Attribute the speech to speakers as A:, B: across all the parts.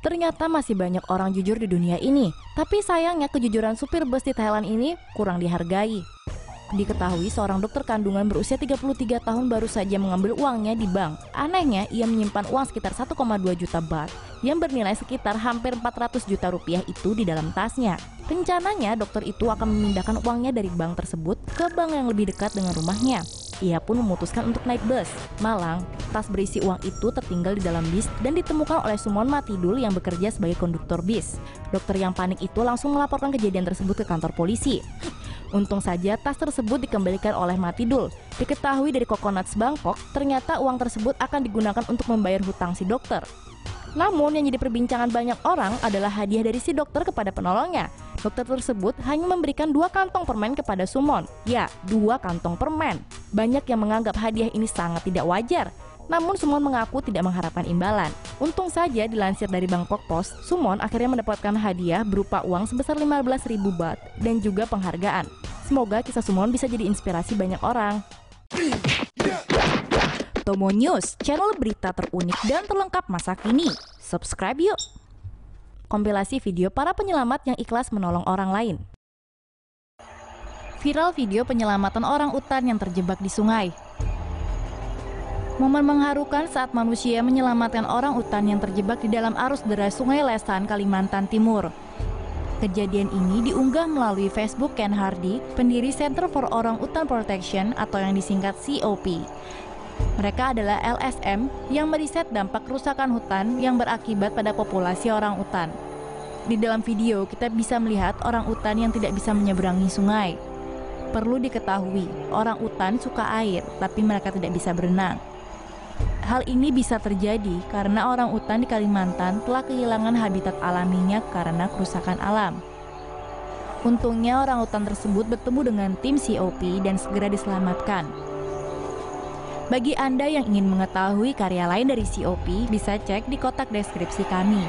A: Ternyata masih banyak orang jujur di dunia ini, tapi sayangnya kejujuran supir bus di Thailand ini kurang dihargai. Diketahui seorang dokter kandungan berusia 33 tahun baru saja mengambil uangnya di bank. Anehnya, ia menyimpan uang sekitar 1,2 juta baht yang bernilai sekitar hampir 400 juta rupiah itu di dalam tasnya. Rencananya, dokter itu akan memindahkan uangnya dari bank tersebut ke bank yang lebih dekat dengan rumahnya. Ia pun memutuskan untuk naik bus. Malang, tas berisi uang itu tertinggal di dalam bis dan ditemukan oleh Sumon Matidul yang bekerja sebagai konduktor bis. Dokter yang panik itu langsung melaporkan kejadian tersebut ke kantor polisi. Untung saja tas tersebut dikembalikan oleh Matidul. Diketahui dari Coconuts Bangkok, ternyata uang tersebut akan digunakan untuk membayar hutang si dokter. Namun yang jadi perbincangan banyak orang adalah hadiah dari si dokter kepada penolongnya. Dokter tersebut hanya memberikan 2 kantong permen kepada Sumon. Ya, 2 kantong permen. Banyak yang menganggap hadiah ini sangat tidak wajar. Namun Sumon mengaku tidak mengharapkan imbalan. Untung saja dilansir dari Bangkok Post, Sumon akhirnya mendapatkan hadiah berupa uang sebesar 15.000 baht dan juga penghargaan. Semoga kisah Sumon bisa jadi inspirasi banyak orang. Tomo News, channel berita terunik dan terlengkap masa kini. Subscribe yuk! Kompilasi video para penyelamat yang ikhlas menolong orang lain. Viral video penyelamatan orang utan yang terjebak di sungai. Momen mengharukan saat manusia menyelamatkan orang utan yang terjebak di dalam arus deras Sungai Lesan, Kalimantan Timur. Kejadian ini diunggah melalui Facebook Ken Hardy, pendiri Center for Orang Utan Protection atau yang disingkat COP. Mereka adalah LSM yang meriset dampak kerusakan hutan yang berakibat pada populasi orang utan. Di dalam video, kita bisa melihat orang utan yang tidak bisa menyeberangi sungai. Perlu diketahui, orang utan suka air, tapi mereka tidak bisa berenang. Hal ini bisa terjadi karena orang utan di Kalimantan telah kehilangan habitat alaminya karena kerusakan alam. Untungnya orang utan tersebut bertemu dengan tim COP dan segera diselamatkan. Bagi Anda yang ingin mengetahui karya lain dari COP, bisa cek di kotak deskripsi kami.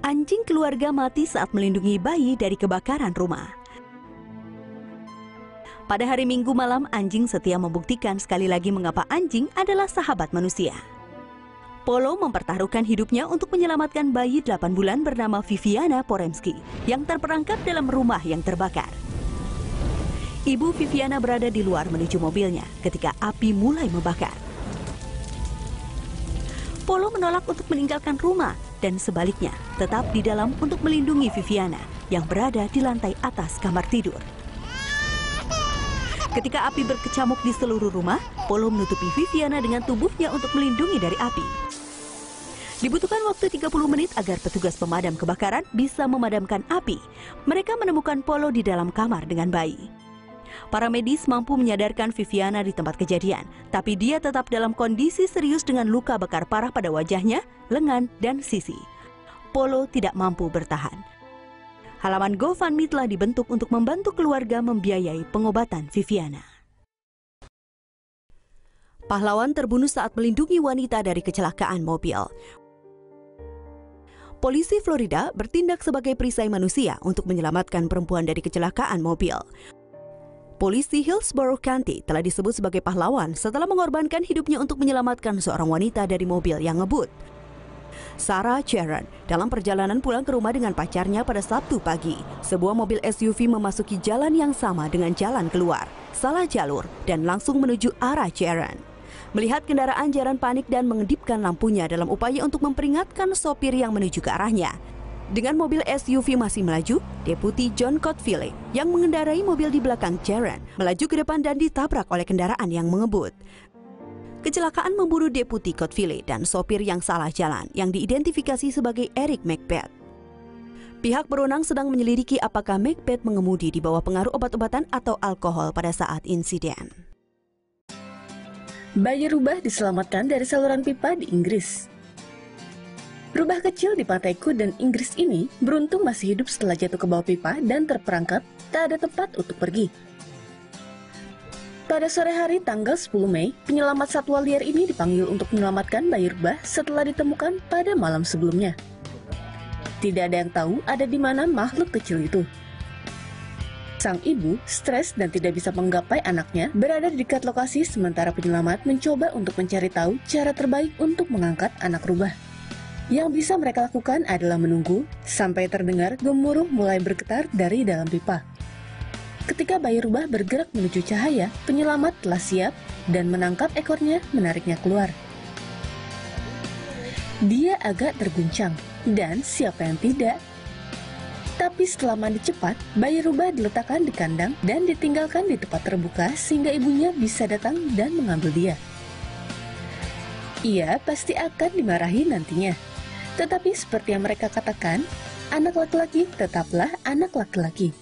B: Anjing keluarga mati saat melindungi bayi dari kebakaran rumah. Pada hari Minggu malam, anjing setia membuktikan sekali lagi mengapa anjing adalah sahabat manusia. Polo mempertaruhkan hidupnya untuk menyelamatkan bayi 8 bulan bernama Viviana Poremski yang terperangkap dalam rumah yang terbakar. Ibu Viviana berada di luar menuju mobilnya ketika api mulai membakar. Polo menolak untuk meninggalkan rumah dan sebaliknya tetap di dalam untuk melindungi Viviana yang berada di lantai atas kamar tidur. Ketika api berkecamuk di seluruh rumah, Polo menutupi Viviana dengan tubuhnya untuk melindungi dari api. Dibutuhkan waktu 30 menit agar petugas pemadam kebakaran bisa memadamkan api. Mereka menemukan Polo di dalam kamar dengan bayi. Para medis mampu menyadarkan Viviana di tempat kejadian, tapi dia tetap dalam kondisi serius dengan luka bakar parah pada wajahnya, lengan, dan sisi. Polo tidak mampu bertahan. Halaman GoFundMe telah dibentuk untuk membantu keluarga membiayai pengobatan Viviana. Pahlawan terbunuh saat melindungi wanita dari kecelakaan mobil. Polisi Florida bertindak sebagai perisai manusia untuk menyelamatkan perempuan dari kecelakaan mobil. Polisi Hillsborough County telah disebut sebagai pahlawan setelah mengorbankan hidupnya untuk menyelamatkan seorang wanita dari mobil yang ngebut. Sarah Sharon dalam perjalanan pulang ke rumah dengan pacarnya pada Sabtu pagi, sebuah mobil SUV memasuki jalan yang sama dengan jalan keluar. salah jalur dan langsung menuju arah Jaren. Melihat kendaraan, Jaren panik dan mengedipkan lampunya dalam upaya untuk memperingatkan sopir yang menuju ke arahnya. Dengan mobil SUV masih melaju, Deputi John Cottville yang mengendarai mobil di belakang Jaren melaju ke depan dan ditabrak oleh kendaraan yang mengebut. Kecelakaan membunuh Deputi Cottville dan sopir yang salah jalan yang diidentifikasi sebagai Eric Macbeth. Pihak berwenang sedang menyelidiki apakah Macbeth mengemudi di bawah pengaruh obat-obatan atau alkohol pada saat insiden.
C: Bayi rubah diselamatkan dari saluran pipa di Inggris. Rubah kecil di pantai Cowden, Inggris ini beruntung masih hidup setelah jatuh ke bawah pipa dan terperangkap tak ada tempat untuk pergi. Pada sore hari tanggal 10 Mei, penyelamat satwa liar ini dipanggil untuk menyelamatkan bayi rubah setelah ditemukan pada malam sebelumnya. Tidak ada yang tahu ada di mana makhluk kecil itu. Sang ibu stres dan tidak bisa menggapai anaknya berada di dekat lokasi sementara penyelamat mencoba untuk mencari tahu cara terbaik untuk mengangkat anak rubah. Yang bisa mereka lakukan adalah menunggu sampai terdengar gemuruh mulai bergetar dari dalam pipa. Ketika bayi rubah bergerak menuju cahaya, penyelamat telah siap dan menangkap ekornya menariknya keluar. Dia agak terguncang, dan siapa yang tidak? Tapi setelah mandi cepat, bayi rubah diletakkan di kandang dan ditinggalkan di tempat terbuka sehingga ibunya bisa datang dan mengambil dia. Ia pasti akan dimarahi nantinya. Tetapi seperti yang mereka katakan, anak laki-laki tetaplah anak laki-laki.